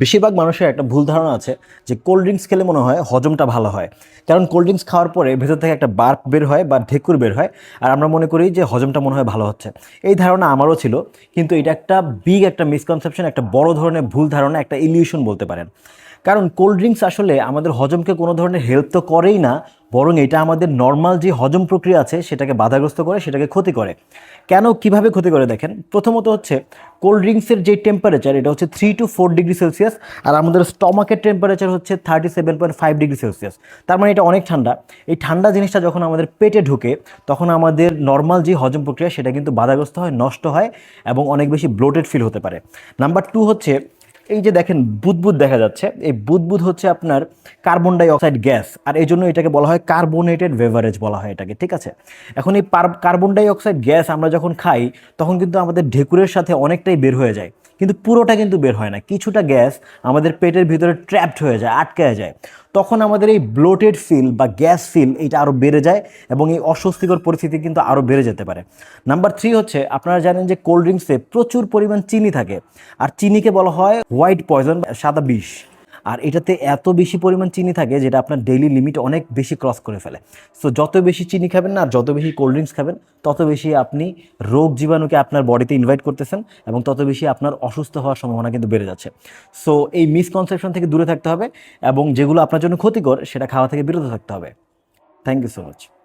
বেশিরভাগ মানুষের একটা ভুল ধারণা আছে যে কোল্ড ড্রিঙ্কস খেলে মনে হয় হজমটা ভালো হয়। কারণ কোল্ড ড্রিঙ্কস খাওয়ার পরে ভেতর থেকে একটা বার্প বের হয় বা ঢেকুর বের হয়, আর আমরা মনে করি যে হজমটা মনে হয় ভালো হচ্ছে। এই ধারণা আমারও ছিল, কিন্তু এটা একটা বিগ একটা মিসকনসেপশন, একটা বড় ধরনের ভুল ধারণা, একটা ইলিউশন বলতে পারেন। কারণ কোল্ড ড্রিঙ্কস আসলে আমাদের হজমকে কোনো ধরনের হেল্প তো করেই না, বরং এটা আমাদের নর্মাল যে হজম প্রক্রিয়া আছে সেটাকে বাধাগ্রস্ত করে, সেটাকে ক্ষতি করে। কেন, কিভাবে ক্ষতি করে দেখেন। প্রথমত হচ্ছে কোল্ড ড্রিঙ্কসের যে টেম্পারেচার, এটা হচ্ছে 3 to 4 ডিগ্রি সেলসিয়াস, আর আমাদের স্টমাকের টেম্পারেচার হচ্ছে 37.5 ডিগ্রি সেলসিয়াস। তার মানে এটা অনেক ঠান্ডা। এই ঠান্ডা জিনিসটা যখন আমাদের পেটে ঢুকে, তখন আমাদের নর্মাল যে হজম প্রক্রিয়া সেটা কিন্তু বাধাগ্রস্ত হয়, নষ্ট হয়, এবং অনেক বেশি ব্লোটেড ফিল হতে পারে। নাম্বার টু হচ্ছে, এই যে দেখেন বুদবুদ দেখা যাচ্ছে, এই বুদবুদ হচ্ছে আপনার কার্বন ডাই অক্সাইড গ্যাস, আর এই জন্য এটাকে বলা হয় কার্বোনেটেড বেভারেজ বলা হয় এটাকে, ঠিক আছে। এখন এই কার্বন ডাই অক্সাইড গ্যাস আমরা যখন খাই, তখন কিন্তু আমাদের ঢেকুরের সাথে অনেকটাই বের হয়ে যায়, কিন্তু পুরোটা কিন্তু বের হয় না। কিছুটা গ্যাস আমাদের পেটের ভিতরে ট্র্যাপড হয়ে যায়, আটকায় যায়। তখন আমাদের এই ব্লোটেড ফিল বা গ্যাস ফিল এটা আরও বেড়ে যায়, এবং এই অস্বস্তিকর পরিস্থিতি কিন্তু আরও বেড়ে যেতে পারে। নাম্বার থ্রি হচ্ছে, আপনারা জানেন যে কোল্ড ড্রিঙ্কসে প্রচুর পরিমাণ চিনি থাকে, আর চিনিকে বলা হয় হোয়াইট পয়জন, সাদা বিষ। আর এটাতে এত বেশি পরিমাণ চিনি থাকে যেটা আপনার ডেইলি লিমিট অনেক বেশি ক্রস করে ফেলে। সো যত বেশি চিনি খাবেন না, আর যত বেশি কোল্ড ড্রিঙ্কস খাবেন, তত বেশি আপনি রোগ জীবাণুকে আপনার বডিতে ইনভাইট করতেছেন, এবং তত বেশি আপনার অসুস্থ হওয়ার সম্ভাবনা কিন্তু বেড়ে যাচ্ছে। সো এই মিসকনসেপশন থেকে দূরে থাকতে হবে, এবং যেগুলো আপনার জন্য ক্ষতিকর সেটা খাওয়া থেকে বিরত থাকতে হবে। Thank you so much.